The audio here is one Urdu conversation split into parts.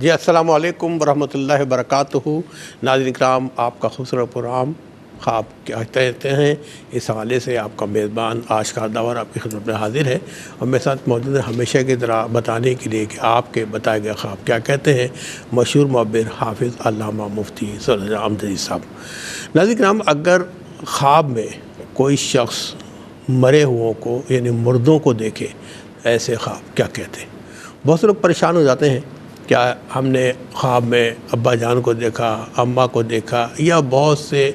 جی السلام علیکم ورحمۃ اللہ وبرکاتہ۔ ناظرین کرام، آپ کا خوبصورت پروگرام خواب کیا کہتے ہیں، اس حوالے سے آپ کا میزبان آج کا دور آپ کی خدمت میں حاضر ہے، اور میرے ساتھ موجود ہے ہمیشہ کی طرح بتانے کے لیے کہ آپ کے بتائے گئے خواب کیا کہتے ہیں مشہور معبر حافظ علامہ مفتی صلی اللہ علیہ صاحب۔ ناظرین کرام، اگر خواب میں کوئی شخص مرے ہوں کو یعنی مردوں کو دیکھے، ایسے خواب کیا کہتے ہیں؟ بہت سے لوگ پریشان ہو جاتے ہیں، کیا ہم نے خواب میں ابا جان کو دیکھا، اماں کو دیکھا، یا بہت سے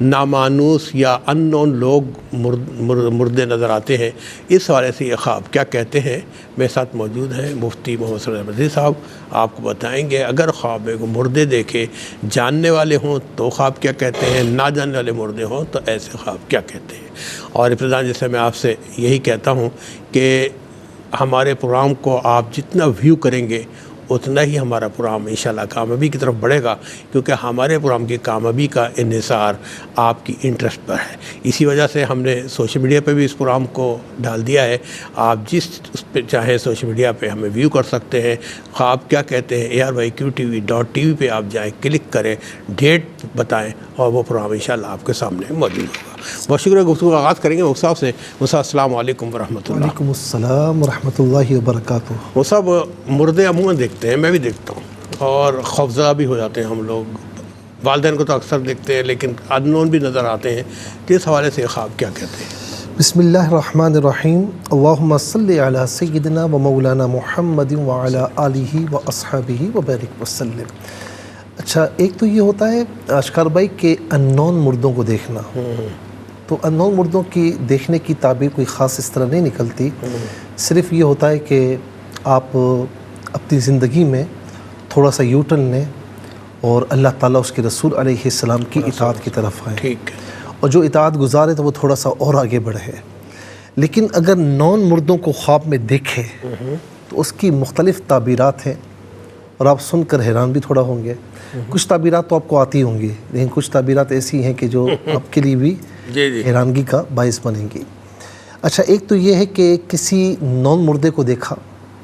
نامانوس یا ان نون لوگ مردے نظر آتے ہیں، اس حوالے سے یہ خواب کیا کہتے ہیں؟ میرے ساتھ موجود ہیں مفتی محمد صلی اللہ علیہ صاحب، آپ کو بتائیں گے اگر خواب میں کو مردے دیکھے، جاننے والے ہوں تو خواب کیا کہتے ہیں، نہ جاننے والے مردے ہوں تو ایسے خواب کیا کہتے ہیں۔ اور ابتداً جیسے میں آپ سے یہی کہتا ہوں کہ ہمارے پروگرام کو آپ جتنا ویو کریں گے اتنا ہی ہمارا پروگرام انشاءاللہ کامیابی کی طرف بڑھے گا، کیونکہ ہمارے پروگرام کی کامیابی کا انحصار آپ کی انٹرسٹ پر ہے۔ اسی وجہ سے ہم نے سوشل میڈیا پہ بھی اس پروگرام کو ڈال دیا ہے، آپ جس اس پہ چاہیں سوشل میڈیا پہ ہمیں ویو کر سکتے ہیں۔ خواب کیا کہتے ہیں ARYQTV.TV پہ آپ جائیں، کلک کریں، ڈیٹ بتائیں، اور وہ پروگرام انشاءاللہ آپ کے سامنے موجود ہوگا۔ بہت شکریہ۔ گفتگو کا آغاز کریں گے مفتی صاحب سے۔ مفتی صاحب السلام علیکم ورحمۃ اللہ۔ وعلیکم السلام ورحمۃ اللہ وبرکاتہ۔ وہ سب مردے عموماً دیکھتے ہیں، میں بھی دیکھتا ہوں، اور خوفزدہ بھی ہو جاتے ہیں ہم لوگ۔ والدین کو تو اکثر دیکھتے ہیں، لیکن انون بھی نظر آتے ہیں۔ اس حوالے سے خواب کیا کہتے ہیں؟ بسم اللہ الرحمن الرحیم۔ اللہم صلی علی سیدنا و مولانا محمد وعلی آلہ و اصحابہ وبارک وسلم۔ اچھا، ایک تو یہ ہوتا ہے اشکار بھائی کہ انون مردوں کو دیکھنا، تو انون مردوں کی دیکھنے کی تعبیر کوئی خاص اس طرح نہیں نکلتی، صرف یہ ہوتا ہے کہ آپ اپنی زندگی میں تھوڑا سا یو ٹرن لیں اور اللہ تعالیٰ اس کے رسول علیہ السلام کی اطاعت کی طرف آئیں، ٹھیک ہے، اور جو اطاعت گزار ہے تو وہ تھوڑا سا اور آگے بڑھے۔ لیکن اگر نون مردوں کو خواب میں دیکھے تو اس کی مختلف تعبیرات ہیں، اور آپ سن کر حیران بھی تھوڑا ہوں گے۔ کچھ تعبیرات تو آپ کو آتی ہوں گی، لیکن کچھ تعبیرات ایسی ہیں کہ جو آپ کے لیے بھی حیرانگی کا باعث بنیں گی۔ اچھا، ایک تو یہ ہے کہ کسی نون مردے کو دیکھا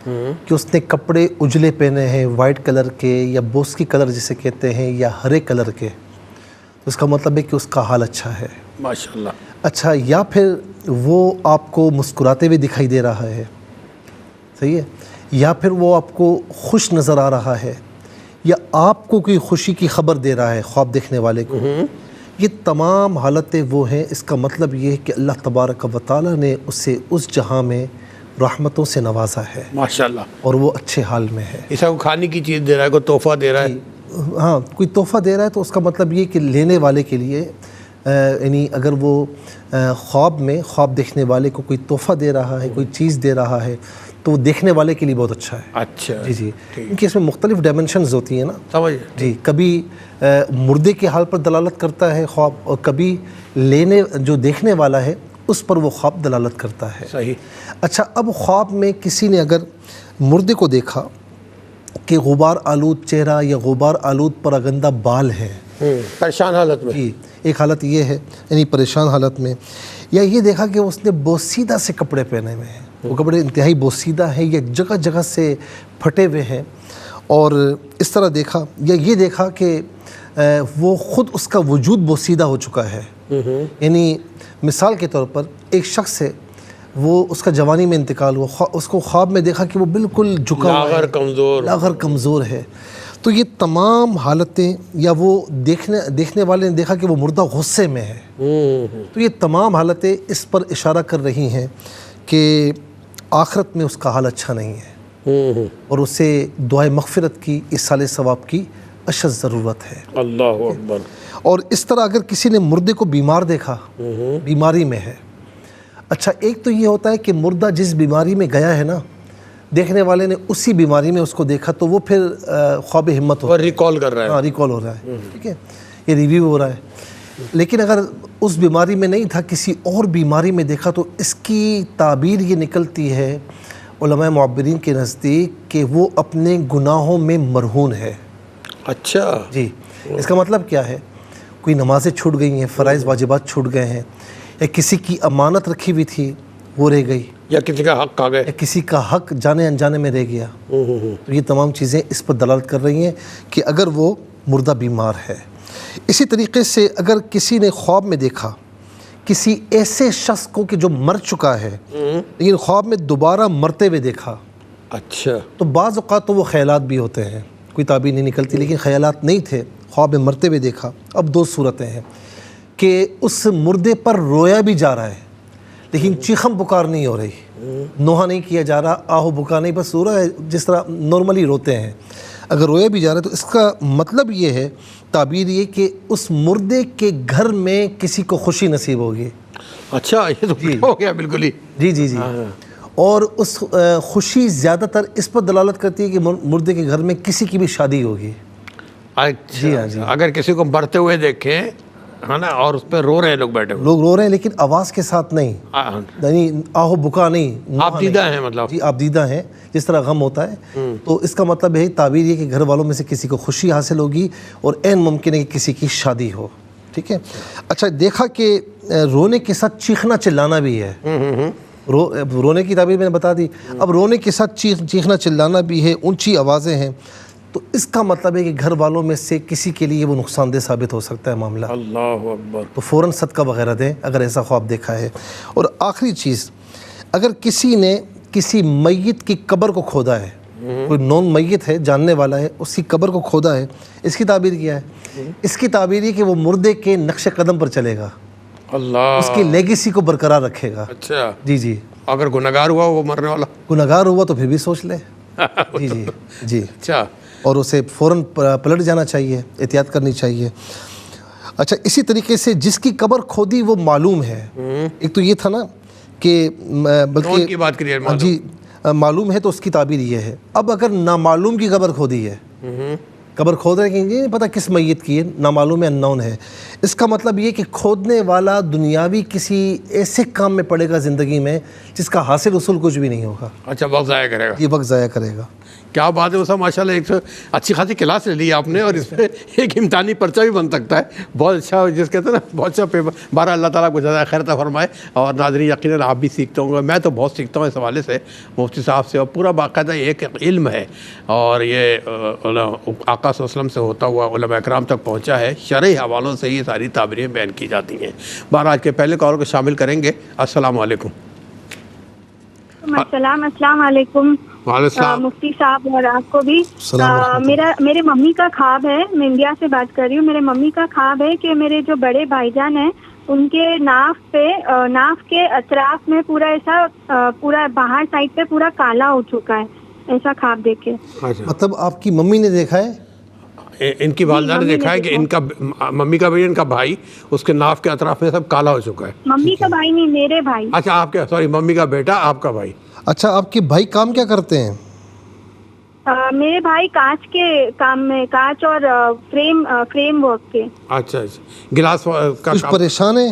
کہ اس نے کپڑے اجلے پہنے ہیں، وائٹ کلر کے یا بوسکی کلر جسے کہتے ہیں، یا ہرے کلر کے، تو اس کا مطلب ہے کہ اس کا حال اچھا ہے، ماشاءاللہ۔ اچھا، یا پھر وہ آپ کو مسکراتے ہوئے دکھائی دے رہا ہے، صحیح ہے، یا پھر وہ آپ کو خوش نظر آ رہا ہے، یا آپ کو کوئی خوشی کی خبر دے رہا ہے خواب دیکھنے والے کو۔ یہ تمام حالتیں وہ ہیں، اس کا مطلب یہ ہے کہ اللہ تبارک و تعالیٰ نے اسے اس جہاں میں رحمتوں سے نوازا ہے، ماشاءاللہ، اور وہ اچھے حال میں ہے۔ ایسا کو کھانے کی چیز دے رہا ہے، کوئی تحفہ دے رہا ہے، ہاں، کوئی تحفہ دے رہا ہے تو اس کا مطلب یہ کہ لینے والے کے لیے، یعنی اگر وہ خواب میں خواب دیکھنے والے کو کوئی تحفہ دے رہا ہے، کوئی چیز دے رہا ہے، تو وہ دیکھنے والے کے لیے بہت اچھا ہے۔ اچھا جی، کیونکہ اس میں مختلف ڈائمنشنز ہوتی ہیں نا، سمجھ جی، کبھی مردے کے حال پر دلالت کرتا ہے خواب، اور کبھی جو دیکھنے والا ہے اس پر وہ خواب دلالت کرتا ہے۔ صحیح۔ اچھا، اب خواب میں کسی نے اگر مردے کو دیکھا کہ غبار آلود چہرہ یا غبار آلود پراگندہ بال ہیں، پریشان حالت میں، جی، ایک حالت یہ ہے، یعنی پریشان حالت میں، یا یہ دیکھا کہ اس نے بوسیدہ سے کپڑے پہنے ہوئے ہیں، وہ کپڑے انتہائی بوسیدہ ہیں یا جگہ جگہ سے پھٹے ہوئے ہیں، اور اس طرح دیکھا، یا یہ دیکھا کہ وہ خود اس کا وجود بوسیدہ ہو چکا ہے، یعنی مثال کے طور پر ایک شخص ہے، وہ اس کا جوانی میں انتقال ہوا، اس کو خواب میں دیکھا کہ وہ بالکل جھکا ہوا ہے، لاغر کمزور ہے، تو یہ تمام حالتیں، یا وہ دیکھنے والے نے دیکھا کہ وہ مردہ غصے میں ہے، تو یہ تمام حالتیں اس پر اشارہ کر رہی ہیں کہ آخرت میں اس کا حال اچھا نہیں ہے، اور اسے دعائے مغفرت کی، اصالِ ثواب کی اشد ضرورت ہے۔ اللہ اکبر۔ اور اس طرح اگر کسی نے مردے کو بیمار دیکھا، بیماری میں ہے، اچھا، ایک تو یہ ہوتا ہے کہ مردہ جس بیماری میں گیا ہے نا، دیکھنے والے نے اسی بیماری میں اس کو دیکھا، تو وہ پھر خواب ہمت ہوتا ہے، ریکال کر رہا ہے، ہاں، ریکال ہو رہا ہے، ٹھیک ہے، یہ ریویو ہو رہا ہے۔ لیکن اگر اس بیماری میں نہیں تھا، کسی اور بیماری میں دیکھا، تو اس کی تعبیر یہ نکلتی ہے علماء معبرین کے نزدیک کہ وہ اپنے گناہوں میں مرہون ہے۔ اچھا، جی، اس کا مطلب کیا ہے؟ کوئی نمازیں چھوٹ گئی ہیں، فرائض واجبات چھوٹ گئے ہیں، یا کسی کی امانت رکھی ہوئی تھی وہ رہ گئی یا کسی کا حق کھا گئے یا کسی کا حق جانے انجانے میں رہ گیا. تو یہ تمام چیزیں اس پر دلالت کر رہی ہیں کہ اگر وہ مردہ بیمار ہے. اسی طریقے سے اگر کسی نے خواب میں دیکھا کسی ایسے شخص کو کہ جو مر چکا ہے لیکن خواب میں دوبارہ مرتے ہوئے دیکھا, اچھا, تو بعض اوقات تو وہ خیالات بھی ہوتے ہیں, کوئی تعبیر نہیں نکلتی, لیکن خیالات نہیں تھے, خواب میں مرتے ہوئے دیکھا. اب دو صورتیں ہیں کہ اس مردے پر رویا بھی جا رہا ہے لیکن چیخم پکار نہیں ہو رہی, نوحہ نہیں کیا جا رہا, آہو بکا نہیں, بس رو رہا ہے جس طرح نارملی روتے ہیں. اگر رویا بھی جا رہا ہے تو اس کا مطلب یہ ہے, تعبیر یہ کہ اس مردے کے گھر میں کسی کو خوشی نصیب ہوگی. اچھا, یہ تو ہو گیا بالکل ہی. جی. اور اس خوشی زیادہ تر اس پر دلالت کرتی ہے کہ مردے کے گھر میں کسی کی بھی شادی ہوگی. اچھا, اگر کسی کو مرتے ہوئے دیکھیں ہے نا, اور اس پہ رو رہے ہیں لوگ بیٹھے ہوئے, لوگ رو رہے ہیں لیکن آواز کے ساتھ نہیں, یعنی آہو بکا نہیں, آپ دیدہ ہیں مطلب. جی, آپ دیدہ ہیں, جس طرح غم ہوتا ہے. تو اس کا مطلب ہے, تعبیر یہ کہ گھر والوں میں سے کسی کو خوشی حاصل ہوگی اور عین ممکن ہے کہ کسی کی شادی ہو. ٹھیک ہے. اچھا, دیکھا کہ رونے کے ساتھ چیخنا چلانا بھی ہے. رونے کی تعبیر میں نے بتا دی. اب رونے کے ساتھ چیخنا چلانا بھی ہے, اونچی آوازیں ہیں, تو اس کا مطلب ہے کہ گھر والوں میں سے کسی کے لیے وہ نقصان دہ ثابت ہو سکتا ہے معاملہ. اللہ اکبر. تو فوراً صدقہ وغیرہ دیں اگر ایسا خواب دیکھا ہے. اور آخری چیز, اگر کسی نے کسی میت کی قبر کو کھودا ہے, کوئی نون میت ہے, جاننے والا ہے, اس کی قبر کو کھودا ہے, اس کی تعبیر کیا ہے؟ اس کی تعبیر یہ کہ وہ مردے کے نقش قدم پر چلے گا, اللہ, اس کی لیگیسی کو برقرار رکھے گا. اچھا, جی. اگر گنہگار ہوا وہ مرنے والا, گنہگار ہوا تو پھر بھی سوچ لے. جی. اچھا, اور اسے فوراً پلٹ جانا چاہیے, احتیاط کرنی چاہیے. اچھا, اسی طریقے سے جس کی قبر کھودی وہ معلوم ہے, ایک تو یہ تھا نا کہ بلکہ کی بات کریے, جی معلوم ہے, تو اس کی تعبیر یہ ہے. اب اگر نامعلوم کی قبر کھودی ہے, قبر کھود رہے ہیں کہ نہیں پتہ کس میت کی ہے, نامعلوم ہے, اننون ہے, اس کا مطلب یہ کہ کھودنے والا دنیاوی کسی ایسے کام میں پڑے گا زندگی میں جس کا حاصل اصول کچھ بھی نہیں ہوگا. اچھا, وقت ضائع کرے گا. یہ وقت ضائع کرے گا. کیا بات ہے اسا, ماشاء اللہ, ایک اچھی خاصی کلاس لے لی آپ نے, اور اس پہ ایک امتحانی پرچہ بھی بن سکتا ہے. بہت اچھا, جس کہتے ہیں نا, بہت اچھا پیپر. بارہ اللہ تعالیٰ کو جزائے خیر عطا فرمائے. اور ناظرین, یقیناً آپ بھی سیکھتے ہوں گے, میں تو بہت سیکھتا ہوں اس حوالے سے مفتی صاحب سے. اور پورا باقاعدہ ایک علم ہے, اور یہ آقا صلی اللہ علیہ وسلم سے ہوتا ہوا علماء اکرام تک پہنچا ہے. شرعی حوالوں سے یہ ساری تعبیریں بیان کی جاتی ہیں. بہرحال آج کے پہلے کال کو شامل کریں گے. السلام علیکم. السلام علیکم مفتی صاحب, اور آپ کو بھی. میرے ممی کا خواب ہے, میں انڈیا سے بات کر رہی ہوں. میرے ممی کا خواب ہے کہ میرے جو بڑے بھائی جان ہیں ان کے ناف کے اطراف میں پورا ایسا پورا باہر سائڈ پہ پورا کالا ہو چکا ہے, ایسا خواب دیکھے. مطلب آپ کی ممی نے دیکھا ہے؟ ان کی والدہ نے دیکھا ہے کہ ان کا ممی کا بھی, ان کا بھائی, اس کے ناف کے اطراف میں سب کالا ہو چکا ہے. ممی کا بھائی نہیں, میرے بھائی. اچھا, آپ کے, سوری, ممی کا بیٹا, آپ کا بھائی. اچھا, آپ کے بھائی کام کیا کرتے ہیں؟ میرے بھائی کانچ کے کام میں, کانچ اور فریم ورک کے. اچھا, گلاس کا کچھ پریشان ہے؟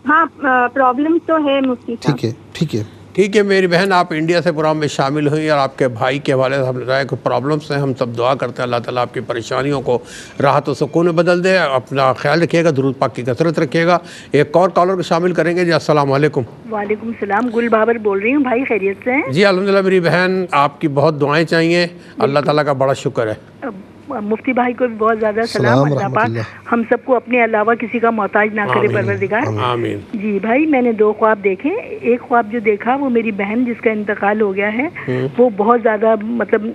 ہاں, پرابلم تو ہے مفتی صاحب. ٹھیک ہے, میری بہن, آپ انڈیا سے پروگرام میں شامل ہوئی, اور آپ کے بھائی کے حوالے سے ہم نے بتایا کہ پرابلمس ہیں. ہم سب دعا کرتے ہیں اللہ تعالیٰ آپ کی پریشانیوں کو راحت و سکون میں بدل دے. اپنا خیال رکھیے گا, درود پاک کی کثرت رکھیے گا. ایک اور کالر کو شامل کریں گے. جی, السلام علیکم. وعلیکم السلام, گل بابر بول رہی ہوں. بھائی خیریت سے ہیں؟ جی الحمدللہ میری بہن, آپ کی بہت دعائیں چاہیے, اللہ تعالیٰ کا بڑا شکر ہے. مفتی بھائی کو بھی بہت زیادہ سلام. اللہ پاک ہم سب کو اپنے علاوہ کسی کا محتاج نہ کرے, پروردگار. آمین. جی بھائی, میں نے 2 خواب دیکھے. ایک خواب جو دیکھا وہ میری بہن جس کا انتقال ہو گیا ہے, وہ بہت زیادہ مطلب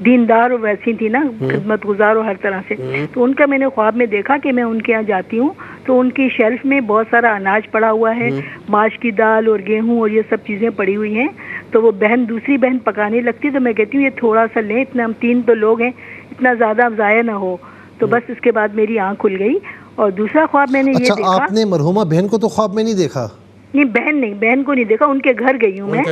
دیندار اور ویسی تھی نا, خدمت گزار اور ہر طرح سے. تو ان کا میں نے خواب میں دیکھا کہ میں ان کے یہاں جاتی ہوں تو ان کی شیلف میں بہت سارا اناج پڑا ہوا ہے, ماش کی دال اور گیہوں اور یہ سب چیزیں پڑی ہوئی ہیں. تو وہ دوسری بہن پکانے لگتی, تو میں کہتی ہوں یہ تھوڑا سا لیں, اتنا ہم 3 تو لوگ ہیں, اتنا زیادہ اب ضائع نہ ہو. تو بس اس کے بعد میری آنکھ کھل گئی. اور دوسرا خواب میں نے یہ دیکھا. آپ نے مرحومہ بہن کو تو خواب میں نہیں دیکھا؟ نہیں, بہن کو نہیں دیکھا, ان کے گھر گئی ہوں میں.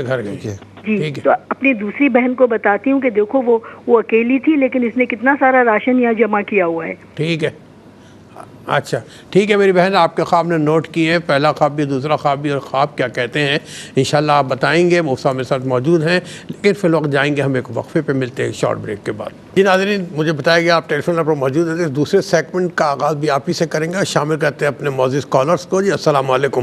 جی, تو اپنی دوسری بہن کو بتاتی ہوں کہ دیکھو وہ اکیلی تھی, لیکن اس نے کتنا سارا راشن یہاں جمع کیا ہوا ہے. ٹھیک ہے, اچھا ٹھیک ہے میری بہن, آپ کے خواب نے نوٹ کیے, پہلا خواب بھی, دوسرا خواب بھی, اور خواب کیا کہتے ہیں انشاءاللہ آپ بتائیں گے. مفتی صاحب میرے ساتھ موجود ہیں, لیکن فی الوقت جائیں گے ہم ایک وقفے پہ, ملتے ہیں شارٹ بریک کے بعد. جی ناظرین, مجھے بتایا گیا آپ ٹیلی فون پر موجود ہیں. دوسرے سیگمنٹ کا آغاز بھی آپ ہی سے کریں گے, اور شامل کرتے ہیں اپنے معزز کالرز کو. جی السلام علیکم.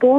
2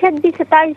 26-27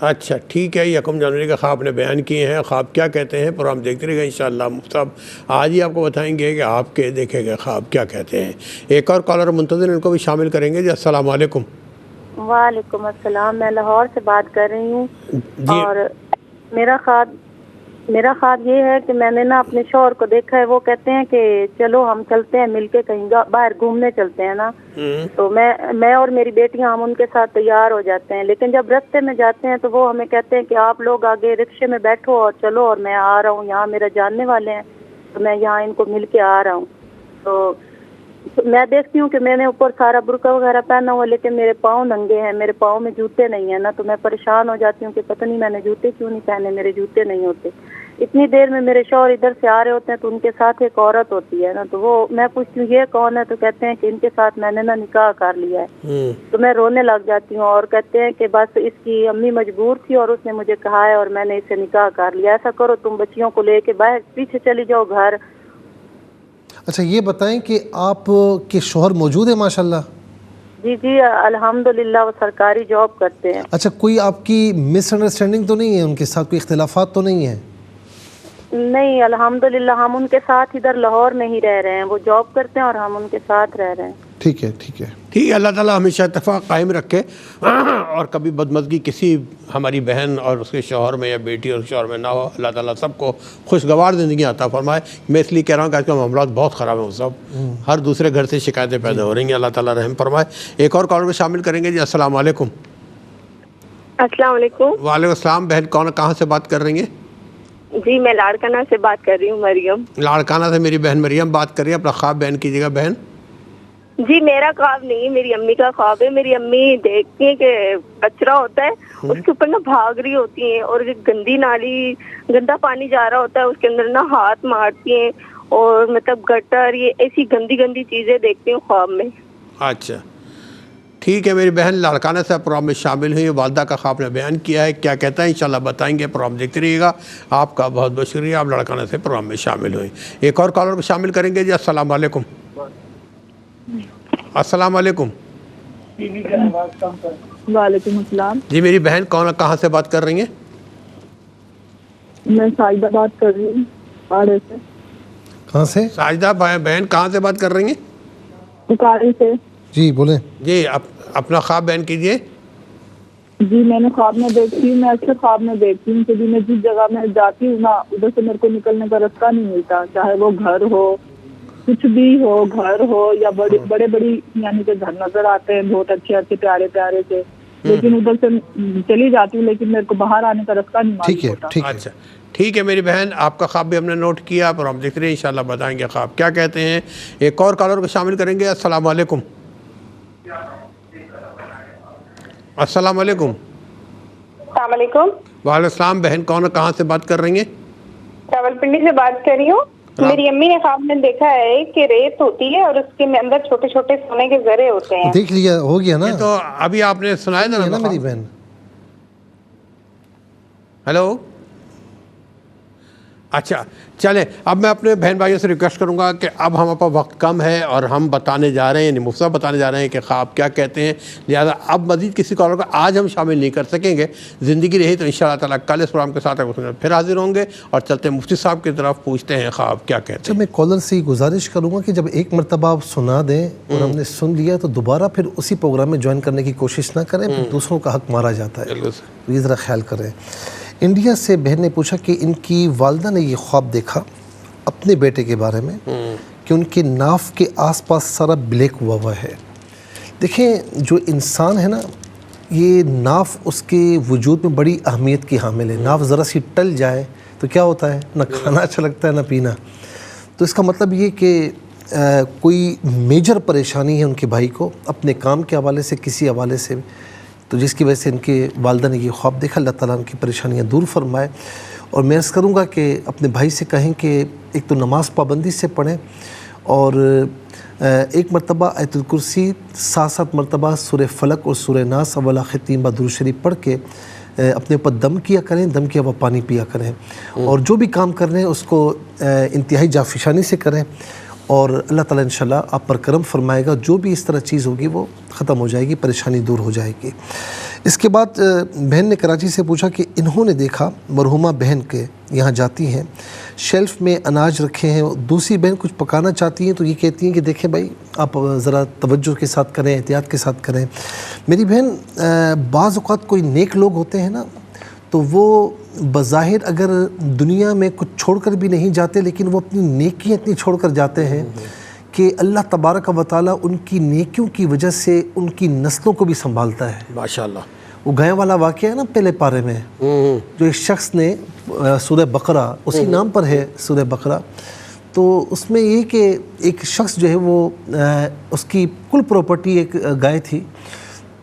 اچھا ٹھیک ہے، یکم جنوری کا خواب نے بیان کیے ہیں، خواب کیا کہتے ہیں پروگرام دیکھتے رہے گا انشاءاللہ۔ مفتی صاحب آج ہی آپ کو بتائیں گے کہ آپ کے دیکھے گئے خواب کیا کہتے ہیں۔ ایک اور کالر منتظر، ان کو بھی شامل کریں گے جی۔ السلام علیکم۔ وعلیکم السلام، میں لاہور سے بات کر رہی ہوں جی۔ اور میرا خواب یہ ہے کہ میں نے نا اپنے شوہر کو دیکھا ہے، وہ کہتے ہیں کہ چلو ہم چلتے ہیں مل کے کہیں باہر گھومنے چلتے ہیں نا، تو میں اور میری بیٹیاں ہم ان کے ساتھ تیار ہو جاتے ہیں، لیکن جب رستے میں جاتے ہیں تو وہ ہمیں کہتے ہیں کہ آپ لوگ آگے رکشے میں بیٹھو اور چلو، اور میں آ رہا ہوں، یہاں میرا جاننے والے ہیں تو میں یہاں ان کو مل کے آ رہا ہوں۔ تو میں دیکھتی ہوں کہ میں نے اوپر سارا برقع وغیرہ پہنا ہوا، لیکن میرے پاؤں ننگے ہیں، میرے پاؤں میں جوتے نہیں ہیں نا، تو میں پریشان ہو جاتی ہوں کہ پتہ نہیں میں نے جوتے کیوں نہیں پہنے، میرے جوتے نہیں ہوتے۔ اتنی دیر میں میرے شوہر ادھر سے آ رہے ہوتے ہیں تو ان کے ساتھ ایک عورت ہوتی ہے نا، تو وہ میں پوچھتی ہوں یہ کون ہے، تو کہتے ہیں کہ ان کے ساتھ میں نے نا نکاح کر لیا ہے۔ تو میں رونے لگ جاتی ہوں اور کہتے ہیں کہ بس اس کی امی مجبور تھی اور اس نے مجھے کہا ہے اور میں نے اسے نکاح کر لیا، ایسا کرو تم بچیوں کو لے کے باہر پیچھے چلی جاؤ گھر۔ اچھا یہ بتائیں کہ آپ کے شوہر موجود ہیں ماشاءاللہ؟ جی الحمدللہ، وہ سرکاری جاب کرتے ہیں۔ اچھا کوئی آپ کی مس انڈرسٹینڈنگ تو نہیں ہے ان کے ساتھ، کوئی اختلافات تو نہیں ہیں؟ نہیں الحمدللہ، ہم ان کے ساتھ ادھر لاہور میں ہی رہ رہے ہیں، وہ جاب کرتے ہیں اور ہم ان کے ساتھ رہ رہے ہیں۔ ٹھیک ہے ٹھیک ہے ٹھیک ہے، اللہ تعالیٰ ہمیشہ اتفاق قائم رکھے اور کبھی بدمزگی کسی ہماری بہن اور اس کے شوہر میں یا بیٹی اور شوہر میں نہ ہو۔ اللہ تعالیٰ سب کو خوشگوار زندگی عطا فرمائے۔ میں اس لیے کہہ رہا ہوں کہ آج کل معاملات بہت خراب ہیں، سب ہر دوسرے گھر سے شکایتیں پیدا ہو رہی ہیں، اللہ تعالیٰ رحم فرمائے۔ ایک اور کالر کو شامل کریں گے جی۔ السلام علیکم۔ السلام علیکم۔ وعلیکم السلام، بہن کون کہاں سے بات کر رہی ہیں؟ جی میں لاڑکانہ سے بات کر رہی ہوں، مریم۔ لاڑکانہ سے میری بہن مریم بات کر رہی ہے، اپنا خواب بیان کیجیے گا بہن۔ جی میرا خواب نہیں، میری امی کا خواب ہے۔ میری امی دیکھتی ہیں کہ کچرا ہوتا ہے، اس کے اوپر نا بھاگ رہی ہوتی ہیں اور گندی نالی، گندا پانی جا رہا ہوتا ہے، اس کے اندر نا ہاتھ مارتی ہیں اور مطلب گٹر، یہ ایسی گندی گندی چیزیں دیکھتی ہوں خواب میں۔ اچھا ٹھیک ہے، میری بہن لاڑکانہ سے پروگرام میں شامل ہوئی، والدہ کا خواب نے بیان کیا ہے، کیا کہتا ہے انشاءاللہ بتائیں گے، پروگرام دیکھتے رہیے گا۔ آپ کا بہت بہت شکریہ، آپ لاڑکانہ سے پروگرام میں شامل ہوئیں۔ ایک اور کالر کو شامل کریں گے جی۔ السلام علیکم۔ السلام علیکم۔ وعلیکم السلام۔ جی میری بہن کون کہاں سے بات کر رہی ہیں؟ میں ساجدہ بات کر رہی ہوں پہاڑے سے۔ کہاں سے؟ ساجدہ بہن کہاں سے بات کر رہی ہیں؟ بخاری سے۔ جی بولیں۔ جی اپنا خواب بیان کیجیے۔ جی میں نے خواب میں دیکھتی ہوں، میں اکثر خواب میں دیکھتی ہوں کہ میں جس جگہ میں جاتی ہوں نا، ادھر سے میرے کو نکلنے کا راستہ نہیں ملتا، چاہے وہ گھر ہو، کچھ بھی ہو، گھر ہو یا بڑے یعنی کہ گھر نظر آتے ہیں بہت اچھے اچھے پیارے پیارے سے، لیکن ادھر سے چلی جاتی ہوں لیکن میرے کو باہر آنے کا راستہ نہیں معلوم ہوتا۔ اچھا ٹھیک ہے میری بہن، آپ کا خواب بھی ہم نے نوٹ کیا، پر ہم دیکھ رہے ہیں انشاءاللہ بتائیں گے خواب کیا کہتے ہیں۔ ایک اور کالر کو شامل کریں گے۔ السلام علیکم۔ السلام علیکم۔ السلام علیکم۔ وعلیکم السلام، بہن کون کہاں سے بات کر رہی ہیں؟ راولپنڈی سے بات کر رہی ہوں۔ میری امی نے خواب میں دیکھا ہے کہ ریت ہوتی ہے اور اس کے اندر چھوٹے چھوٹے سونے کے زرے ہوتے ہیں۔ دیکھ لیا، ہو گیا نا، تو ابھی آپ نے سنایا تھا نا میری بہن۔ ہیلو، اچھا چلیں، اب میں اپنے بہن بھائیوں سے ریکویسٹ کروں گا کہ اب ہمارے پاس وقت کم ہے اور ہم بتانے جا رہے ہیں، یعنی مفتی صاحب بتانے جا رہے ہیں کہ خواب کیا کہتے ہیں، لہٰذا اب مزید کسی کالر کو آج ہم شامل نہیں کر سکیں گے۔ زندگی رہی تو انشاءاللہ تعالیٰ کل اس پروگرام کے ساتھ پھر حاضر ہوں گے اور چلتے مفتی صاحب کی طرف پوچھتے ہیں خواب کیا کہتے ہیں۔ میں کالر سے گزارش کروں گا کہ جب ایک مرتبہ آپ سنا دیں اور ہم نے سن لیا تو دوبارہ پھر اسی پروگرام میں جوائن کرنے کی کوشش نہ کریں، پھر دوسروں کا حق مارا جاتا ہے، یہ ذرا خیال کریں۔ انڈیا سے بہن نے پوچھا کہ ان کی والدہ نے یہ خواب دیکھا اپنے بیٹے کے بارے میں کہ ان کے ناف کے آس پاس سارا بلیک ہوا ہے۔ دیکھیں جو انسان ہے نا، یہ ناف اس کے وجود میں بڑی اہمیت کی حامل ہے۔ ناف ذرا سی ٹل جائے تو کیا ہوتا ہے، نہ کھانا اچھا لگتا ہے نہ پینا۔ تو اس کا مطلب یہ کہ کوئی میجر پریشانی ہے ان کے بھائی کو اپنے کام کے حوالے سے، کسی حوالے سے، تو جس کی وجہ سے ان کے والدہ نے یہ خواب دیکھا۔ اللہ تعالیٰ ان کی پریشانیاں دور فرمائے۔ اور میں عرض کروں گا کہ اپنے بھائی سے کہیں کہ ایک تو نماز پابندی سے پڑھیں اور ایک مرتبہ آیت الکرسی 7 مرتبہ سورہ فلق اور سورہ ناس اول آخر 3 بار درود شریف پڑھ کے اپنے اوپر دم کیا کریں، دم کیا ہوا پانی پیا کریں، اور جو بھی کام کر رہے ہیں اس کو انتہائی جافشانی سے کریں، اور اللہ تعالیٰ انشاءاللہ آپ پر کرم فرمائے گا۔ جو بھی اس طرح چیز ہوگی وہ ختم ہو جائے گی، پریشانی دور ہو جائے گی۔ اس کے بعد بہن نے کراچی سے پوچھا کہ انہوں نے دیکھا مرحومہ بہن کے یہاں جاتی ہیں، شیلف میں اناج رکھے ہیں، دوسری بہن کچھ پکانا چاہتی ہیں تو یہ کہتی ہیں کہ دیکھیں بھائی آپ ذرا توجہ کے ساتھ کریں، احتیاط کے ساتھ کریں۔ میری بہن بعض اوقات کوئی نیک لوگ ہوتے ہیں نا، تو وہ بظاہر اگر دنیا میں کچھ چھوڑ کر بھی نہیں جاتے، لیکن وہ اپنی نیکیاں اتنی چھوڑ کر جاتے ہیں کہ اللہ تبارک و تعالیٰ ان کی نیکیوں کی وجہ سے ان کی نسلوں کو بھی سنبھالتا ہے۔ ماشاءاللہ۔ وہ گئے والا واقعہ ہے نا پہلے پارے میں، جو ایک شخص نے سورہ بقرہ، اسی نام پر ہے سورہ بقرہ، تو اس میں یہ کہ ایک شخص جو ہے وہ اس کی کل پراپرٹی ایک گائے تھی،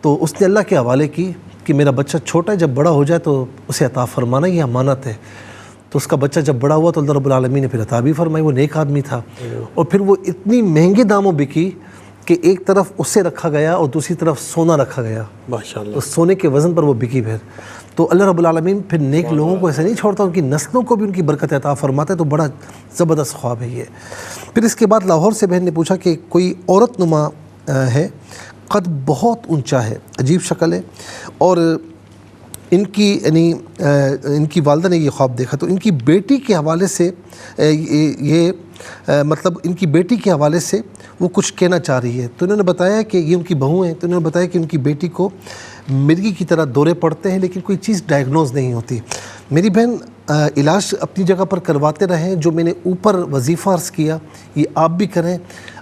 تو اس نے اللہ کے حوالے کی کہ میرا بچہ چھوٹا ہے، جب بڑا ہو جائے تو اسے عطا فرمانا، یہ امانت ہے۔ تو اس کا بچہ جب بڑا ہوا تو اللہ رب العالمین نے پھر عطا بھی فرمائی، وہ نیک آدمی تھا، اور پھر وہ اتنی مہنگے داموں بکی کہ ایک طرف اسے رکھا گیا اور دوسری طرف سونا رکھا گیا، ماشاءاللہ، تو سونے کے وزن پر وہ بکی پھر۔ تو اللہ رب العالمین پھر نیک لوگوں کو ایسے نہیں چھوڑتا، ان کی نسلوں کو بھی ان کی برکت عطا فرماتا ہے، تو بڑا زبردست خواب ہے یہ۔ پھر اس کے بعد لاہور سے بہن نے پوچھا کہ کوئی عورت نما ہے، قد بہت اونچا ہے، عجیب شکل ہے، اور ان کی والدہ نے یہ خواب دیکھا، تو ان کی بیٹی کے حوالے سے مطلب ان کی بیٹی کے حوالے سے وہ کچھ کہنا چاہ رہی ہے۔ تو انہوں نے بتایا کہ یہ ان کی بہو ہیں، تو انہوں نے بتایا کہ ان کی بیٹی کو مرغی کی طرح دورے پڑتے ہیں لیکن کوئی چیز ڈائگنوز نہیں ہوتی۔ میری بہن علاج اپنی جگہ پر کرواتے رہیں، جو میں نے اوپر وظیفہ عرض کیا یہ آپ بھی کریں،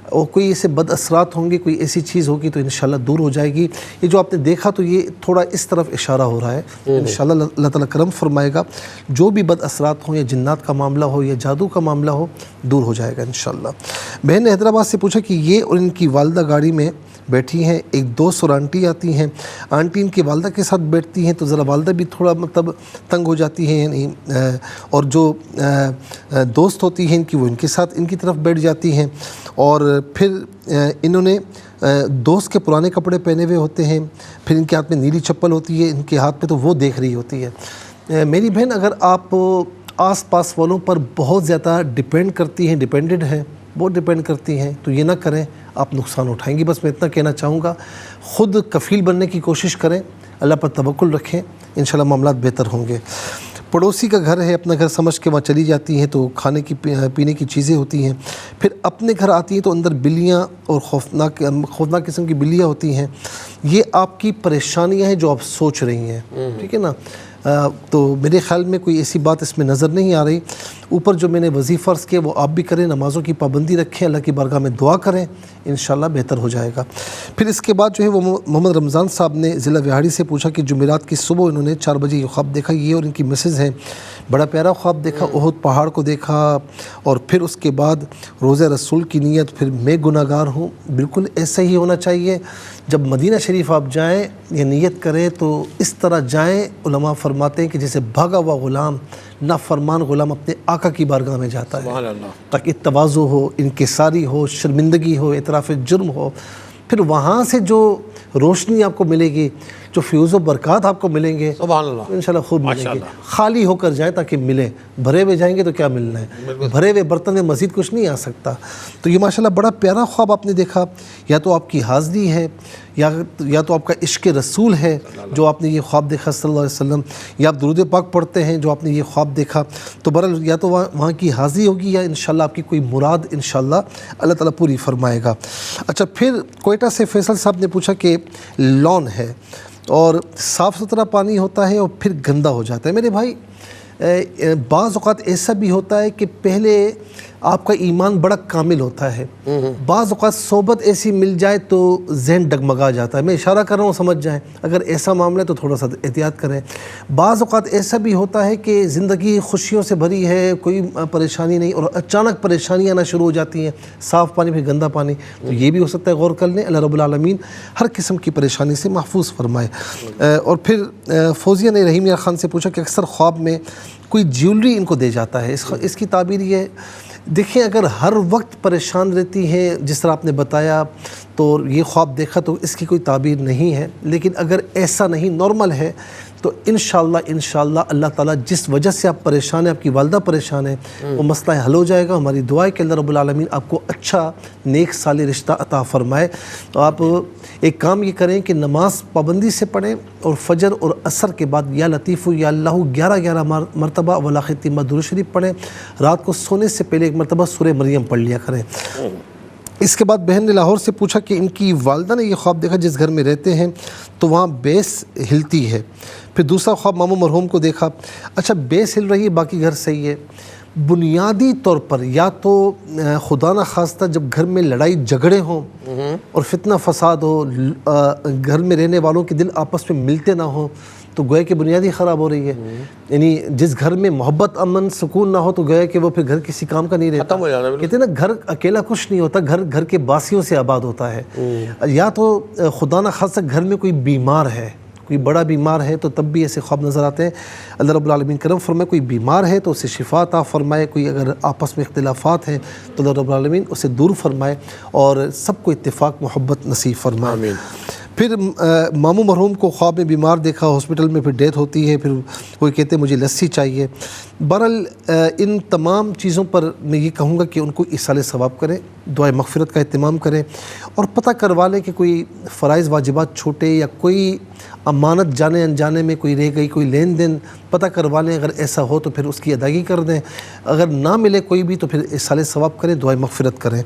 اور کوئی ایسے بد اثرات ہوں گے، کوئی ایسی چیز ہوگی تو انشاءاللہ دور ہو جائے گی۔ یہ جو آپ نے دیکھا تو یہ تھوڑا اس طرف اشارہ ہو رہا ہے، انشاءاللہ اللہ تعالیٰ کرم فرمائے گا، جو بھی بد اثرات ہوں یا جنات کا معاملہ ہو یا جادو کا معاملہ ہو دور ہو جائے گا انشاءاللہ۔ بہن نے حیدرآباد سے پوچھا کہ یہ اور ان کی والدہ گاڑی میں بیٹھی ہیں، ایک دوست اور آنٹی آتی ہیں، آنٹی ان کی والدہ کے ساتھ بیٹھتی ہیں تو ذرا والدہ بھی تھوڑا مطلب تنگ ہو جاتی ہیں، یعنی اور جو دوست ہوتی ہیں ان کی وہ ان کے ساتھ ان کی طرف بیٹھ جاتی ہیں، اور پھر انہوں نے دوست کے پرانے کپڑے پہنے ہوئے ہوتے ہیں، پھر ان کے ہاتھ میں نیلی چپل ہوتی ہے، ان کے ہاتھ پہ تو وہ دیکھ رہی ہوتی ہے۔ میری بہن اگر آپ آس پاس والوں پر بہت زیادہ ڈیپینڈڈ ہیں، بہت ڈیپینڈ کرتی ہیں تو یہ نہ کریں، آپ نقصان اٹھائیں گی۔ بس میں اتنا کہنا چاہوں گا، خود کفیل بننے کی کوشش کریں، اللہ پر توکل رکھیں، انشاءاللہ معاملات بہتر ہوں گے۔ پڑوسی کا گھر ہے، اپنا گھر سمجھ کے وہاں چلی جاتی ہیں تو کھانے کی پینے کی چیزیں ہوتی ہیں، پھر اپنے گھر آتی ہیں تو اندر بلیاں اور خوفناک قسم کی بلیاں ہوتی ہیں، یہ آپ کی پریشانیاں ہیں جو آپ سوچ رہی ہیں، ٹھیک ہے نا؟ تو میرے خیال میں کوئی ایسی بات اس میں نظر نہیں آ رہی۔ اوپر جو میں نے وظیفہ عرض کیا وہ آپ بھی کریں، نمازوں کی پابندی رکھیں، اللہ کی بارگاہ میں دعا کریں، انشاءاللہ بہتر ہو جائے گا۔ پھر اس کے بعد جو ہے وہ محمد رمضان صاحب نے ضلع وہاڑی سے پوچھا کہ جمعرات کی صبح انہوں نے 4 بجے یہ خواب دیکھا، یہ اور ان کی مسز ہیں، بڑا پیارا خواب دیکھا، احد پہاڑ کو دیکھا، اور پھر اس کے بعد روزہ رسول کی نیت، پھر میں گناہ گار ہوں۔ بالکل ایسا ہی ہونا چاہیے، جب مدینہ شریف آپ جائیں یا نیت کریں تو اس طرح جائیں، علماء فرماتے ہیں کہ جیسے بھاگا ہوا غلام، نافرمان غلام اپنے آقا کی بارگاہ میں جاتا ہے، تاکہ تواضع ہو، انکساری ہو، شرمندگی ہو، اعتراف جرم ہو، پھر وہاں سے جو روشنی آپ کو ملے گی، جو فیوز و برکات آپ کو ملیں گے، سبحان اللہ، انشاءاللہ خوب ملیں گے۔ خالی ہو کر جائیں تاکہ ملے، بھرے ہوئے جائیں گے تو کیا ملنا ہے، بھرے ہوئے برتن میں مزید کچھ نہیں آ سکتا۔ تو یہ ماشاءاللہ بڑا پیارا خواب آپ نے دیکھا، یا تو آپ کی حاضری ہے یا تو آپ کا عشق رسول ہے جو آپ نے یہ خواب دیکھا صلی اللہ علیہ وسلم، یا آپ درود پاک پڑھتے ہیں جو آپ نے یہ خواب دیکھا، تو بہرحال یا تو وہاں کی حاضری ہوگی یا انشاءاللہ آپ کی کوئی مراد انشاءاللہ اللہ تعالیٰ پوری فرمائے گا۔ اچھا، پھر کوئٹہ سے فیصل صاحب نے پوچھا کہ لون ہے اور صاف ستھرا پانی ہوتا ہے اور پھر گندا ہو جاتا ہے۔ میرے بھائی، بعض اوقات ایسا بھی ہوتا ہے کہ پہلے آپ کا ایمان بڑا کامل ہوتا ہے، بعض اوقات صحبت ایسی مل جائے تو ذہن ڈگمگا جاتا ہے۔ میں اشارہ کر رہا ہوں، سمجھ جائیں، اگر ایسا معاملہ ہے تو تھوڑا سا احتیاط کریں۔ بعض اوقات ایسا بھی ہوتا ہے کہ زندگی خوشیوں سے بھری ہے، کوئی پریشانی نہیں، اور اچانک پریشانیاں آنا شروع ہو جاتی ہیں، صاف پانی پھر گندا پانی، تو یہ بھی ہو سکتا ہے، غور کر لیں۔ اللہ رب العالمین ہر قسم کی پریشانی سے محفوظ فرمائے۔ اور پھر فوزیہ نے رحیم یار خان سے پوچھا کہ اکثر خواب میں کوئی جیولری ان کو دے جاتا ہے، اس کی تعبیر یہ، دیکھیں اگر ہر وقت پریشان رہتی ہے جس طرح آپ نے بتایا تو یہ خواب دیکھا تو اس کی کوئی تعبیر نہیں ہے، لیکن اگر ایسا نہیں، نارمل ہے، تو انشاءاللہ اللہ تعالیٰ جس وجہ سے آپ پریشان ہیں، آپ کی والدہ پریشان ہے، وہ مسئلہ حل ہو جائے گا. ہماری دعا ہے کہ اللہ رب العالمین آپ کو اچھا نیک صالح رشتہ عطا فرمائے. تو آپ ایک کام یہ کریں کہ نماز پابندی سے پڑھیں اور فجر اور عصر کے بعد یا لطیف یا اللہ 11 مرتبہ ولا ختمہ درود شریف پڑھیں. رات کو سونے سے پہلے ایک مرتبہ سورہ مریم پڑھ لیا کریں. اس کے بعد بہن نے لاہور سے پوچھا کہ ان کی والدہ نے یہ خواب دیکھا جس گھر میں رہتے ہیں تو وہاں بیس ہلتی ہے. پھر دوسرا خواب ماموں مرحوم کو دیکھا. اچھا بیس ہل رہی ہے، باقی گھر صحیح ہے. بنیادی طور پر یا تو خدا نہ خواستہ جب گھر میں لڑائی جھگڑے ہوں اور فتنہ فساد ہو، گھر میں رہنے والوں کے دل آپس میں ملتے نہ ہوں، تو گویا کہ بنیادی خراب ہو رہی ہے. یعنی جس گھر میں محبت امن سکون نہ ہو تو گویا کہ وہ پھر گھر کسی کام کا نہیں رہتا. کہتے ہیں نا گھر اکیلا کچھ نہیں ہوتا، گھر کے باسیوں سے آباد ہوتا ہے. یا تو خدا نہ خاصہ گھر میں کوئی بیمار ہے، کوئی بڑا بیمار ہے تو تب بھی ایسے خواب نظر آتے ہیں. اللہ رب العالمین کرم فرمائے. کوئی بیمار ہے تو اسے شفا عطا فرمائے. کوئی اگر آپس میں اختلافات ہیں تو اللہ رب العالمین اسے دور فرمائے اور سب کو اتفاق محبت نصیب فرمائے. آمین. پھر ماموں مرحوم کو خواب میں بیمار دیکھا، ہاسپٹل میں پھر ڈیتھ ہوتی ہے. پھر وہ کہتے ہیں مجھے لسی چاہیے. بہرحال ان تمام چیزوں پر میں یہ کہوں گا کہ ان کو ایصال ثواب کریں، دعائے مغفرت کا اہتمام کریں اور پتہ کروا لیں کہ کوئی فرائض واجبات چھوٹے یا کوئی امانت جانے انجانے میں کوئی رہ گئی، کوئی لین دین پتہ کروا لیں. اگر ایسا ہو تو پھر اس کی ادائیگی کر دیں. اگر نہ ملے کوئی بھی تو پھر ایصال ثواب کریں، دعائے مغفرت کریں.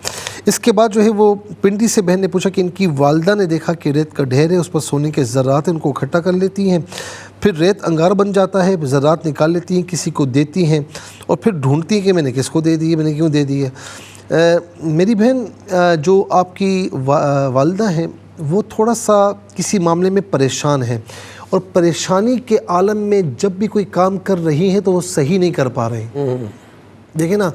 اس کے بعد جو ہے وہ پنڈی سے بہن نے پوچھا کہ ان کی والدہ نے دیکھا کہ ریت کا ڈھیر ہے، اس پر سونے کے ذرات ہیں، ان کو اکٹھا کر لیتی ہیں. پھر ریت انگار بن جاتا ہے، ذرات نکال لیتی ہیں، کسی کو دیتی ہیں اور پھر ڈھونڈتی ہیں کہ میں نے کس کو دے دی ہے، میں نے کیوں دے دی ہے. میری بہن جو آپ کی والدہ ہیں وہ تھوڑا سا کسی معاملے میں پریشان ہیں اور پریشانی کے عالم میں جب بھی کوئی کام کر رہی ہیں تو وہ صحیح نہیں کر پا رہے ہیں. دیکھیں نا،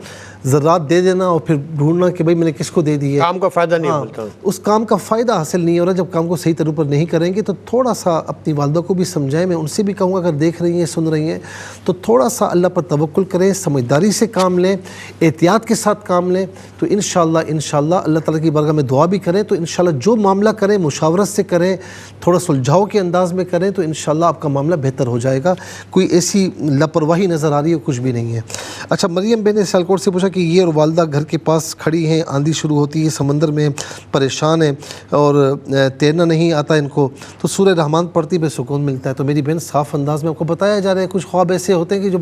ذرات دے دینا اور پھر ڈھونڈنا کہ بھئی میں نے کس کو دے دی ہے، کام کا فائدہ نہیں ملتا. اس کام کا فائدہ حاصل نہیں ہو رہا. جب کام کو صحیح طرح پر نہیں کریں گے تو تھوڑا سا اپنی والدہ کو بھی سمجھائیں. میں ان سے بھی کہوں گا اگر دیکھ رہی ہیں سن رہی ہیں تو تھوڑا سا اللہ پر توکل کریں، سمجھداری سے کام لیں، احتیاط کے ساتھ کام لیں. تو انشاءاللہ اللہ تعالیٰ کی بارگاہ میں دعا بھی کریں تو انشاءاللہ جو معاملہ کریں مشاورت سے کریں، تھوڑا سلجھاؤ کے انداز میں کریں تو انشاءاللہ آپ کا معاملہ بہتر ہو جائے گا. کوئی ایسی لاپرواہی نظر آ رہی ہے کچھ بھی نہیں ہے. اچھا مریم بہن نے سیالکوٹ سے پوچھا کہ یہ اور والدہ گھر کے پاس کھڑی ہیں، آندھی شروع ہوتی ہے، سمندر میں پریشان ہیں اور تیرنا نہیں آتا ان کو، تو سورہ رحمان پڑھتی پہ سکون ملتا ہے. تو میری بہن صاف انداز میں آپ کو بتایا جا رہا ہے. کچھ خواب ایسے ہوتے ہیں کہ جو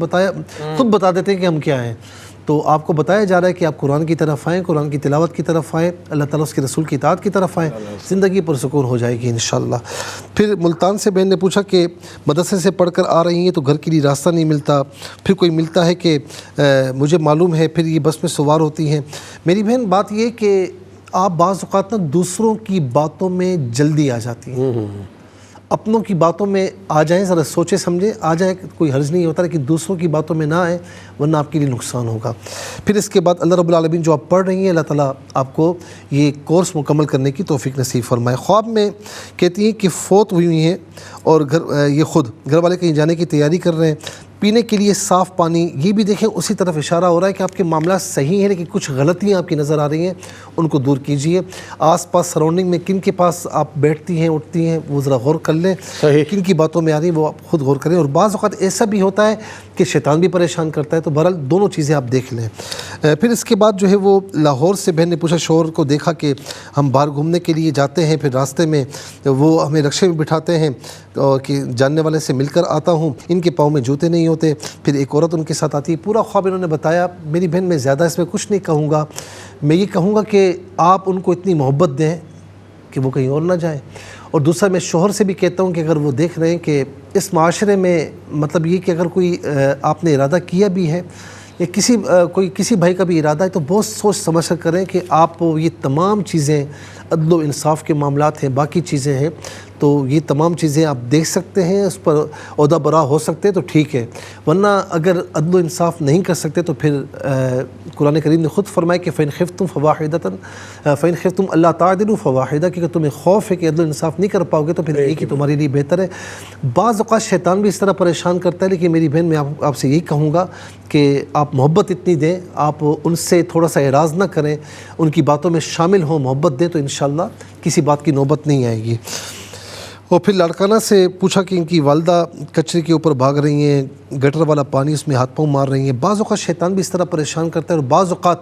خود بتا دیتے ہیں کہ ہم کیا ہیں. تو آپ کو بتایا جا رہا ہے کہ آپ قرآن کی طرف آئیں، قرآن کی تلاوت کی طرف آئیں، اللہ تعالیٰ اس کے رسول کی اطاعت کی طرف آئیں، زندگی پرسکون ہو جائے گی انشاءاللہ. پھر ملتان سے بہن نے پوچھا کہ مدرسے سے پڑھ کر آ رہی ہیں تو گھر کے لیے راستہ نہیں ملتا، پھر کوئی ملتا ہے کہ مجھے معلوم ہے، پھر یہ بس میں سوار ہوتی ہیں. میری بہن بات یہ کہ آپ بعض اوقات نا دوسروں کی باتوں میں جلدی آ جاتی ہیں. اپنوں کی باتوں میں آ جائیں، ذرا سوچے سمجھے آ جائیں، کوئی حرج نہیں ہوتا، لیکن دوسروں کی باتوں میں نہ آئیں ورنہ آپ کے لیے نقصان ہوگا. پھر اس کے بعد اللہ رب العالمین جو آپ پڑھ رہی ہیں اللہ تعالیٰ آپ کو یہ کورس مکمل کرنے کی توفیق نصیب فرمائے. خواب میں کہتی ہیں کہ فوت ہوئی ہیں اور یہ خود گھر والے کہیں جانے کی تیاری کر رہے ہیں. پینے کے لیے صاف پانی، یہ بھی دیکھیں اسی طرف اشارہ ہو رہا ہے کہ آپ کے معاملات صحیح ہیں لیکن کچھ غلطیاں آپ کی نظر آ رہی ہیں، ان کو دور کیجئے. آس پاس سراؤنڈنگ میں کن کے پاس آپ بیٹھتی ہیں اٹھتی ہیں وہ ذرا غور کر لیں، کن کی باتوں میں آ رہی ہیں وہ آپ خود غور کریں. اور بعض اوقات ایسا بھی ہوتا ہے کہ شیطان بھی پریشان کرتا ہے، تو بہرحال دونوں چیزیں آپ دیکھ لیں. پھر اس کے بعد جو ہے وہ لاہور سے بہن نے پوچھا شوہر کو دیکھا کہ ہم باہر گھومنے کے لیے جاتے ہیں، پھر راستے میں وہ ہمیں رکشے میں بٹھاتے ہیں اور کہ جاننے والے سے مل کر آتا ہوں، ان کے پاؤں میں جوتے نہیں ہوتے. پھر ایک عورت ان کے ساتھ آتی ہے. پورا خواب انہوں نے بتایا. میری بہن میں زیادہ اس میں کچھ نہیں کہوں گا. میں یہ کہوں گا کہ آپ ان کو اتنی محبت دیں کہ وہ کہیں اور نہ جائیں. اور دوسرا میں شوہر سے بھی کہتا ہوں کہ اگر وہ دیکھ رہے ہیں کہ اس معاشرے میں مطلب یہ کہ اگر کوئی آپ نے ارادہ کیا بھی ہے یا کسی بھائی کا بھی ارادہ ہے تو بہت سوچ سمجھ کر کریں کہ آپ یہ تمام چیزیں عدل و انصاف کے معاملات ہیں، باقی چیزیں ہیں، تو یہ تمام چیزیں آپ دیکھ سکتے ہیں، اس پر عہدہ برا ہو سکتے ہیں تو ٹھیک ہے. ورنہ اگر عدل و انصاف نہیں کر سکتے تو پھر قرآن کریم نے خود فرمایا کہ فَإِنْ خِفْتُمْ أَلَّا تَعْدِلُوا فَوَاحِدَةً کہ تمہیں خوف ہے کہ عدل و انصاف نہیں کر پاؤ گے تو پھر ایک ہی تمہارے لیے بہتر ہے. بعض اوقات شیطان بھی اس طرح پریشان کرتا ہے، لیکن میری بہن میں آپ سے یہی کہوں گا کہ آپ محبت اتنی دیں، آپ ان سے تھوڑا سا اعراض نہ کریں، ان کی باتوں میں شامل ہوں، محبت دیں تو انشاءاللہ کسی بات کی نوبت نہیں آئے گی. اور پھر لاڑکانہ سے پوچھا کہ ان کی والدہ کچرے کے اوپر بھاگ رہی ہیں، گٹر والا پانی اس میں ہاتھ پاؤں مار رہی ہیں۔ بعض اوقات شیطان بھی اس طرح پریشان کرتا ہے، اور بعض اوقات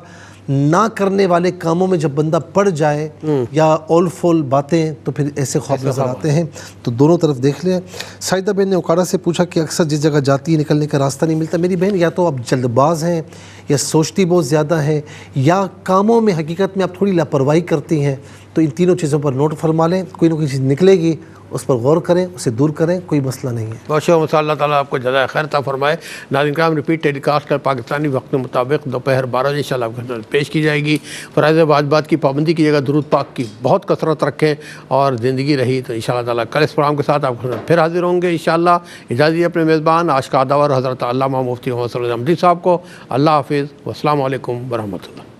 نہ کرنے والے کاموں میں جب بندہ پڑ جائے یا اول فول باتیں تو پھر ایسے خواب نظر آتے ہیں۔ تو دونوں طرف دیکھ لیں۔ سائدہ بہن نے اوکاڑا سے پوچھا کہ اکثر جس جگہ جاتی ہے نکلنے کا راستہ نہیں ملتا۔ میری بہن یا تو آپ جلد باز ہیں، یا سوچتی بہت زیادہ ہیں، یا کاموں میں حقیقت میں آپ تھوڑی لاپرواہی کرتی ہیں۔ تو ان تینوں چیزوں پر نوٹ فرما لیں، کوئی نہ کوئی چیز نکلے گی، اس پر غور کریں، اسے دور کریں، کوئی مسئلہ نہیں ہے۔ بہت شکریہ، اللہ تعالیٰ آپ کو جزائے خیر عطا فرمائے۔ ناظرین کرام، ریپیٹ ٹیلی کاسٹ کا پاکستانی وقت کے مطابق دوپہر 12 بجے انشاءاللہ آپ کی خدمت پیش کی جائے گی۔ فرائض واجبات کی پابندی کی جگہ درود پاک کی بہت کثرت رکھیں، اور زندگی رہی تو انشاءاللہ تعالیٰ کل اس پروگرام کے ساتھ آپ کی خدمت پھر حاضر ہوں گے انشاءاللہ۔ اجازت اپنے میزبان آج کا دعوت حضرت علامہ مفتی محمد صلی اللہ علیہ وسلم صاحب کو۔ اللہ حافظ، والسلام علیکم ورحمۃ اللہ۔